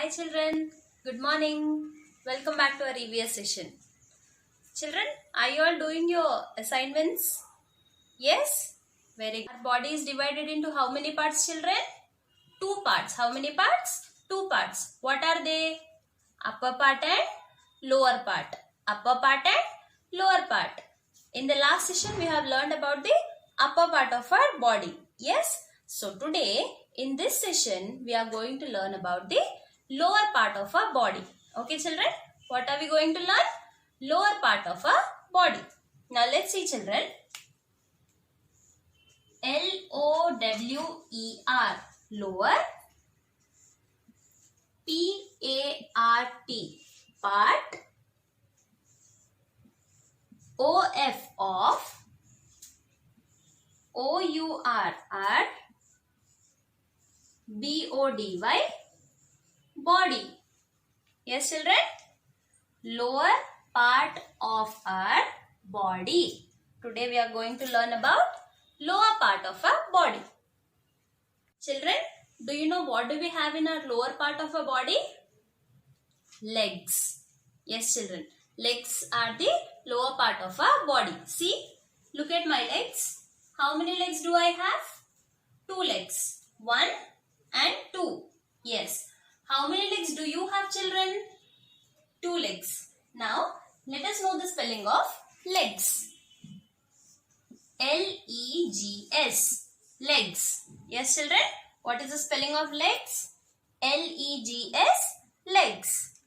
Hi children, good morning. Welcome back to our EVS session. Children, are you all doing your assignments? Yes? Very good. Our body is divided into how many parts, children? Two parts. How many parts? Two parts. What are they? Upper part and lower part. Upper part and lower part. In the last session, we have learned about the upper part of our body. Yes? So today, in this session, we are going to learn about the lower part of our body. Okay, children? What are we going to learn? Lower part of our body. Now, let's see, children. L-O-W-E-R. Lower. P-A-R-T. Part. O-F of. O-U-R. Art. B-O-D-Y. Body. Yes, children? Lower part of our body. Today we are going to learn about lower part of our body. Children, do you know what do we have in our lower part of our body? Legs. Yes, children. Legs are the lower part of our body. See, look at my legs. How many legs do I have? Two legs. 1 and 2. Yes. How many legs do you have, children? 2 legs. Now, let us know the spelling of legs. L-E-G-S. Legs. Yes, children? What is the spelling of legs? L-E-G-S. Legs.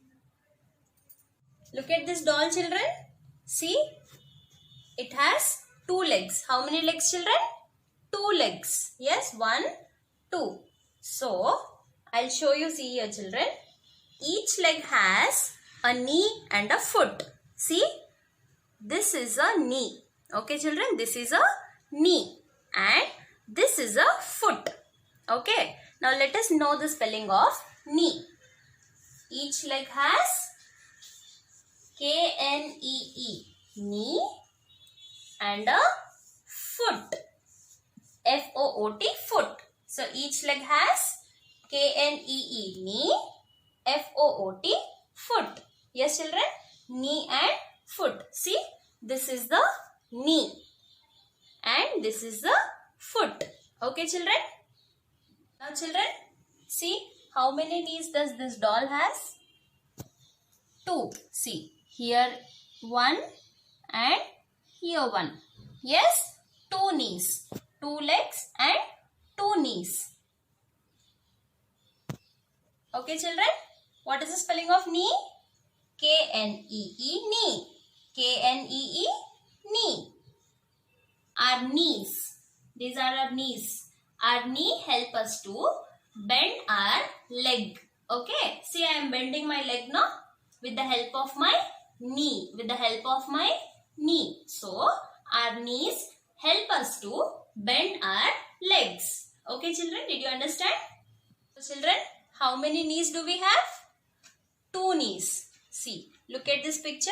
Look at this doll, children. See? It has 2 legs. How many legs, children? 2 legs. Yes, 1, 2. So, I'll show you. See here, children. Each leg has a knee and a foot. See? This is a knee. Okay, children? This is a knee. And this is a foot. Okay. Now, let us know the spelling of knee. Each leg has K-N-E-E. Knee. And a foot. F-O-O-T. Foot. So, each leg has K-N-E-E. Knee. F-O-O-T. Foot. Yes, children? Knee and foot. See? This is the knee. And this is the foot. Okay, children? Now, children, see how many knees does this doll has? 2. See, here 1 and here 1. Yes? 2 knees. 2 legs and 2 knees. Okay, children? What is the spelling of knee? K-N-E-E, knee. K-N-E-E, knee. Our knees. These are our knees. Our knee help us to bend our leg. Okay. See, I am bending my leg now with the help of my knee. With the help of my knee. So, our knees help us to bend our legs. Okay, children? Did you understand? So, children, how many knees do we have? 2 knees. See, look at this picture.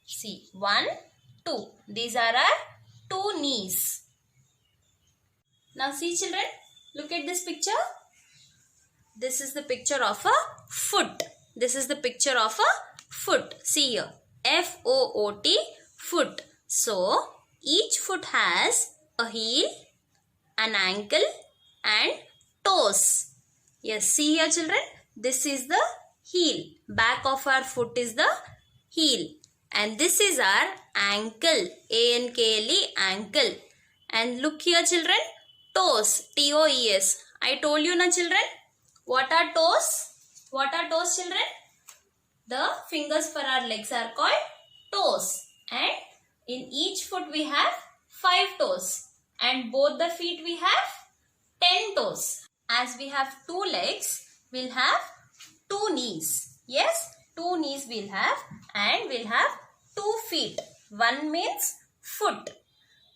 See, 1, 2. These are our 2 knees. Now see, children, look at this picture. This is the picture of a foot. This is the picture of a foot. See here. F-O-O-T, foot. So, each foot has a heel, an ankle and toes. Yes, see here, children. This is the heel. Back of our foot is the heel. And this is our ankle. A-N-K-L-E, ankle. And look here, children. Toes. T-O-E-S. I told you, na, children. What are toes? What are toes, children? The fingers for our legs are called toes. And in each foot we have 5 toes. And both the feet we have 10 toes. As we have 2 legs, we'll have 2 knees. Yes, 2 knees we'll have, and we'll have 2 feet. 1 means foot.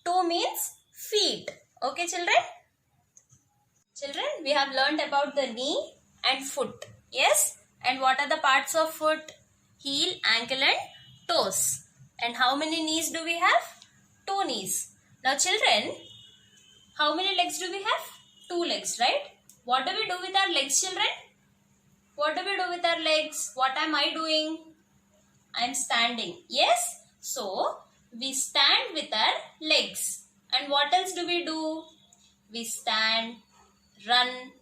2 means feet. Okay, children? Children, we have learnt about the knee and foot. Yes? And what are the parts of foot? Heel, ankle and toes. And how many knees do we have? 2 knees. Now, children, how many legs do we have? 2 legs, right? What do we do with our legs, children? What do we do with our legs? What am I doing? I am standing. Yes? So, we stand with our legs. And what else do we do? We stand, run,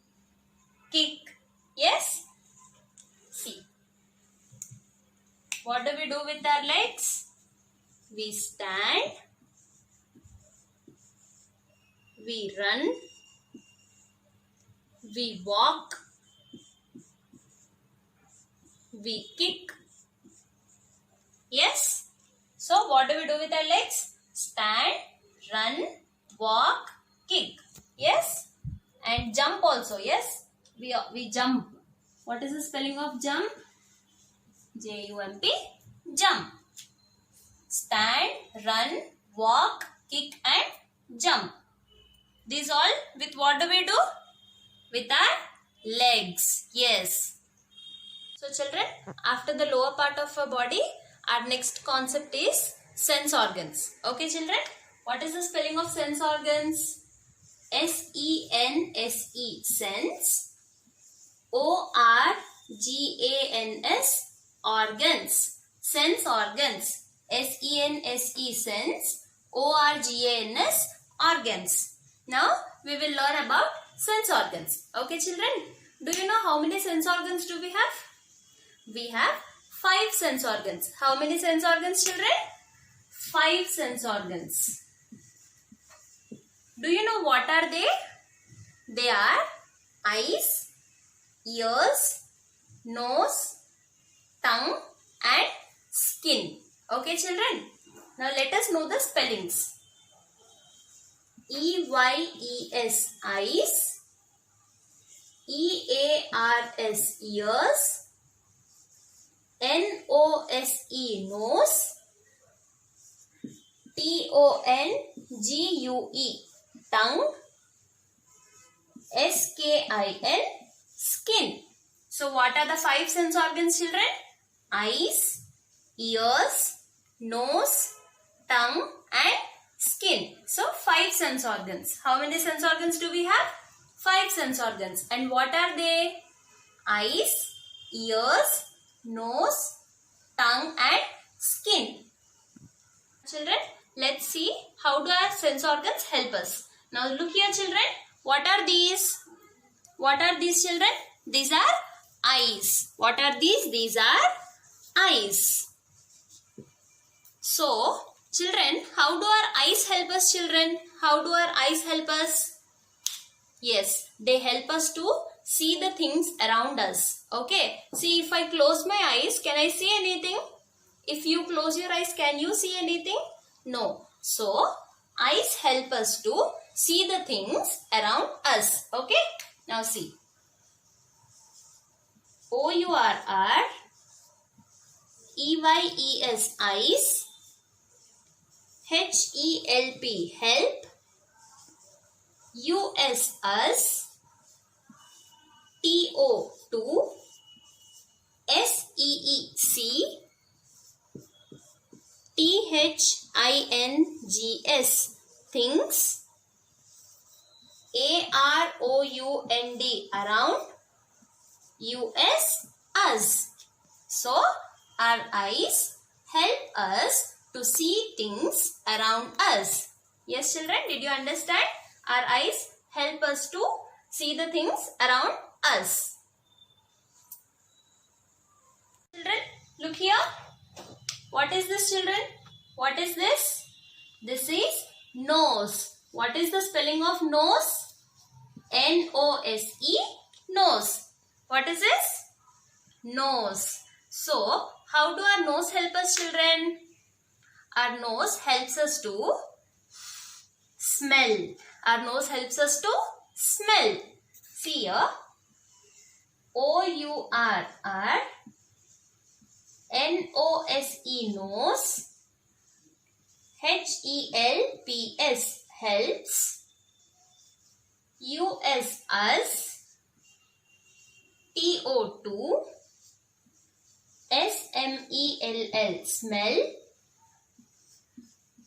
kick. Yes? See. What do we do with our legs? We stand, we run, we walk, we kick. Yes? So, what do we do with our legs? Stand, run, walk, kick. Yes? And jump also. Yes? We jump. What is the spelling of jump? J-U-M-P. Jump. Stand, run, walk, kick and jump. These all with what do we do? With our legs. Yes. So children, after the lower part of our body, our next concept is sense organs. Okay children, what is the spelling of sense organs? S-E-N-S-E, sense. O-R-G-A-N-S, organs. Sense organs. S-E-N-S-E, sense. O-R-G-A-N-S, organs. Now, we will learn about sense organs. Okay children, do you know how many sense organs do we have? We have 5 sense organs. How many sense organs, children? 5 sense organs. Do you know what are they? They are eyes, ears, nose, tongue and skin. Okay children? Now let us know the spellings. E-Y-E-S, eyes. E-A-R-S, ears. N-O-S-E, nose. T-O-N-G-U-E, tongue. S-K-I-N, skin. So what are the 5 sense organs, children? Eyes, ears, nose, tongue and skin. So 5 sense organs. How many sense organs do we have? 5 sense organs. And what are they? Eyes, ears, nose, tongue and skin. Children, let's see how do our sense organs help us. Now look here children, what are these? What are these children? These are eyes. What are these? These are eyes. So children, how do our eyes help us children? How do our eyes help us? Yes, they help us to see the things around us. Okay. See, if I close my eyes, can I see anything? If you close your eyes, can you see anything? No. So, eyes help us to see the things around us. Okay. Now see. O-U-R-R, E-Y-E-S, eyes. H-E-L-P, help. U-S, us. T-O, to. S-E-E, see. T-H-I-N-G-S, things. A-R-O-U-N-D, around. U-S, us. So, our eyes help us to see things around us. Yes children, did you understand? Our eyes help us to see the things around us. Children, look here. What is this children? What is this? This is nose. What is the spelling of nose? N-O-S-E, nose. What is this? Nose. So, how do our nose help us children? Our nose helps us to smell. Our nose helps us to smell. See here. O-U-R-R, N-O-S-E, nose. H-E-L-P-S, helps. U-S, us. T-O-2, S-M-E-L-L, smell.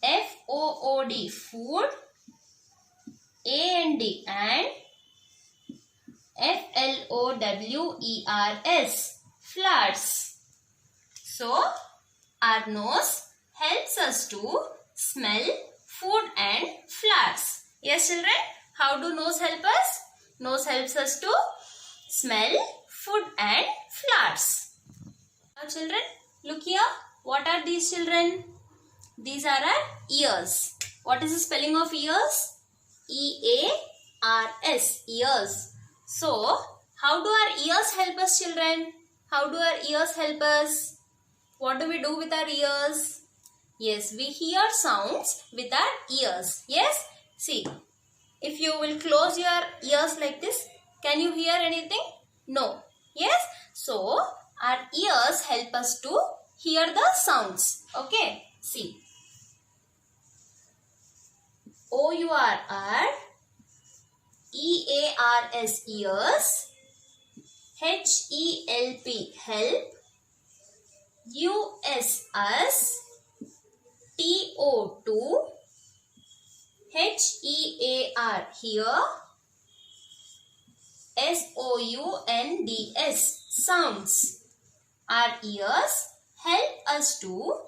F-O-O-D, food. A-N-D, and. Flowers. Flowers. So, our nose helps us to smell food and flowers. Yes, children? How do nose help us? Nose helps us to smell food and flowers. Now, children, look here. What are these, children? These are our ears. What is the spelling of ears? E-A-R-S. Ears. So, how do our ears help us, children? How do our ears help us? What do we do with our ears? Yes, we hear sounds with our ears. Yes? See, if you will close your ears like this, can you hear anything? No. Yes? So, our ears help us to hear the sounds. Okay? See. O-U-R-R, E-A-R-S, ears, H-E-L-P, help, U-S-S, T-O-2, H-E-A-R, hear, S-O-U-N-D-S, sounds. Our ears help us to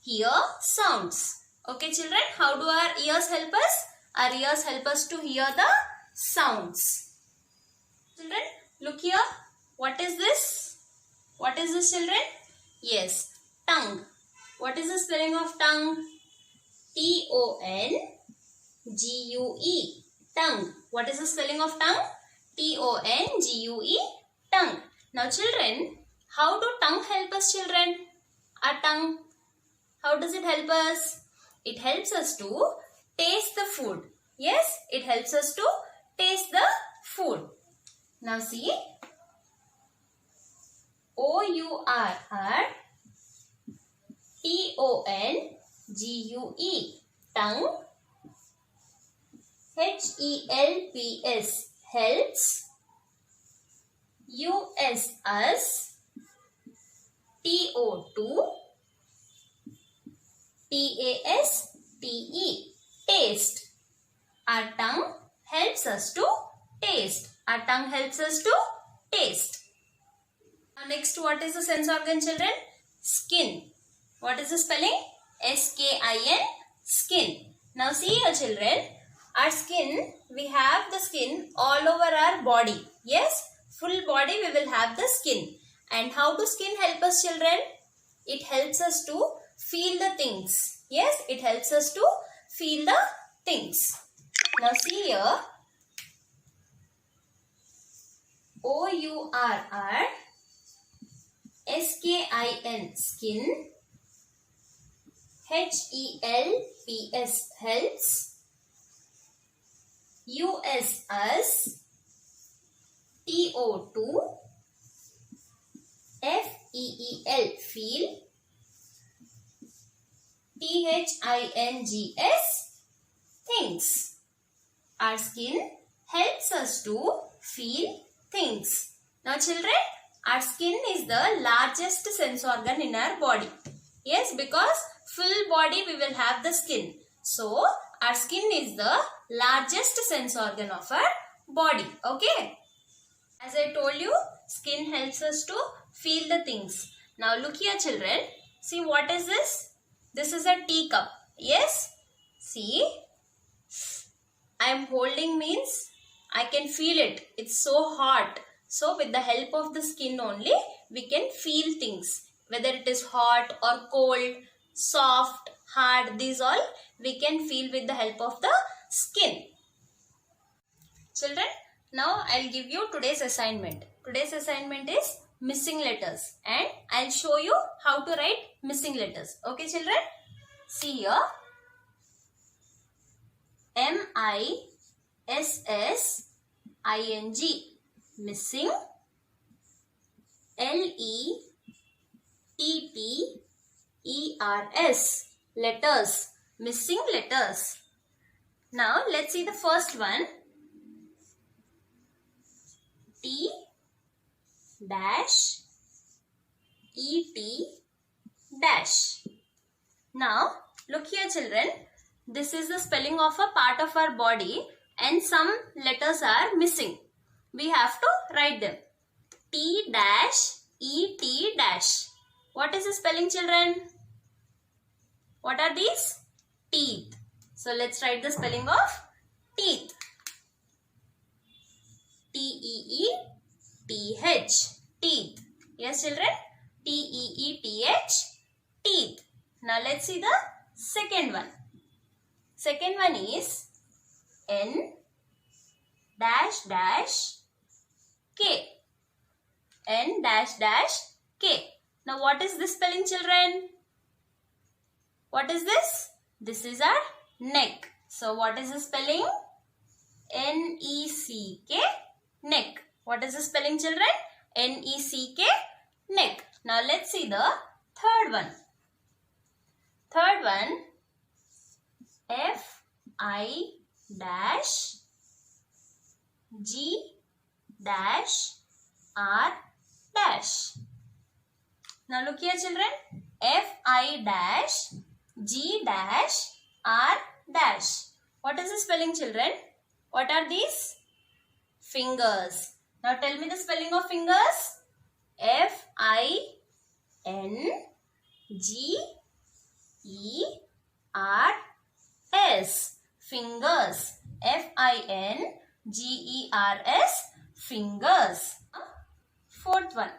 hear sounds. Okay, children, how do our ears help us? Our ears help us to hear the sounds. Children, look here. What is this? What is this, children? Yes, tongue. What is the spelling of tongue? T-O-N-G-U-E. Tongue. What is the spelling of tongue? T-O-N-G-U-E. Tongue. Now, children, how do tongue help us, children? Our tongue. How does it help us? It helps us to taste the food. Yes, it helps us to taste the food. Now see. O-U-R-R, T-O-N-G-U-E. Tongue. H-E-L-P-S. Helps. U-S-S. T-O-2. T-A-S-T-E. Taste. Our tongue helps us to taste. Our tongue helps us to taste. Now next, what is the sense organ, children? Skin. What is the spelling? S-K-I-N. Skin. Now see here, children. Our skin, we have the skin all over our body. Yes, full body we will have the skin. And how do skin help us, children? It helps us to feel the things. Yes, it helps us to feel the things. Now see here. O-U-R-R, S-K-I-N, skin. H-E-L-P-S, helps. U-S-S, T-O-2, F-E-E-L, feel. T-H-I-N-G-S, things. Our skin helps us to feel things. Now children, our skin is the largest sense organ in our body. Yes, because full body we will have the skin. So, our skin is the largest sense organ of our body. Okay. As I told you, skin helps us to feel the things. Now look here, children. See, what is this? This is a teacup. Yes? See? I am holding means I can feel it. It's so hot. So with the help of the skin only, we can feel things. Whether it is hot or cold, soft, hard, these all we can feel with the help of the skin. Children, now I'll give you today's assignment. Today's assignment is missing letters, and I'll show you how to write missing letters. Okay, children? See here. M-I-S-S-I-N-G. Missing. L-E-T-T-E-R-S. Letters. Missing letters. Now, let's see the first one. T dash E-T dash. Now, look here, children. This is the spelling of a part of our body and some letters are missing. we have to write them. T dash E T dash. What is the spelling, children? What are these? Teeth. So let's write the spelling of teeth. T-E-E-T-H. Teeth. Yes, children? T-E-E-T-H. Teeth. Now let's see the second one. Second one is N dash dash K. N dash dash K. Now what is this spelling, children? What is this? This is our neck. So what is the spelling? N-E-C-K. Neck. What is the spelling, children? N-E-C-K. Neck. Now let's see the third one. Third one, F-I dash G dash R dash. Now look here, children. F-I dash G dash R dash. What is the spelling, children? What are these? Fingers. Now tell me the spelling of fingers. F-I-N-G-E-R-S. Fingers. F-I-N-G-E-R-S. Fingers. Fourth one.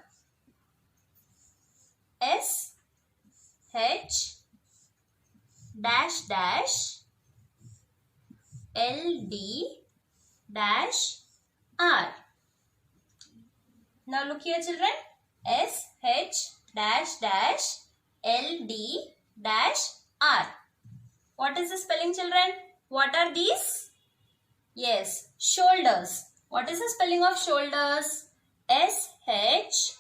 S-H dash dash L-D dash R. Now look here, children. S-H dash dash L-D dash R. What is the spelling, children? What are these? Yes, shoulders. What is the spelling of shoulders? S-H-O-U-L-D-E-R.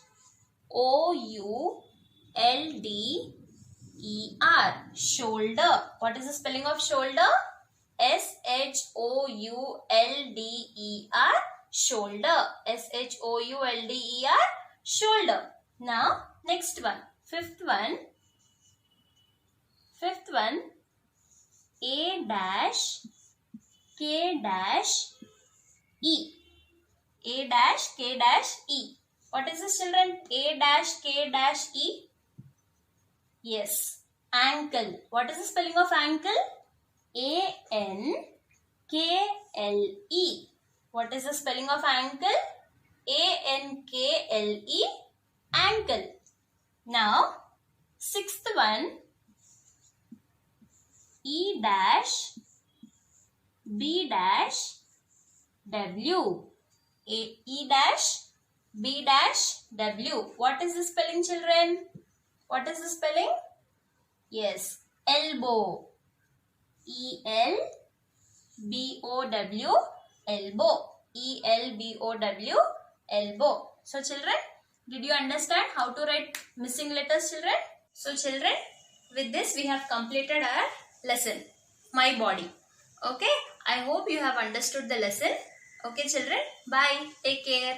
Shoulder. What is the spelling of shoulder? S-H-O-U-L-D-E-R. Shoulder. S-H-O-U-L-D-E-R. Shoulder. Now, next one. Fifth one. A dash K dash E. A dash K dash E. What is this, children? A dash K dash E. Yes. Ankle. What is the spelling of ankle? A-N-K-L-E. What is the spelling of ankle? A-N-K-L-E. Ankle. Now, sixth one. E dash B dash W. E dash B dash W. What is the spelling, children? What is the spelling? Yes. Elbow. E-L-B-O-W. Elbow. E-L-B-O-W. Elbow. So children, did you understand how to write missing letters, children? So children, with this we have completed our lesson, My Body. Okay, I hope you have understood the lesson. Okay children, bye. Take care.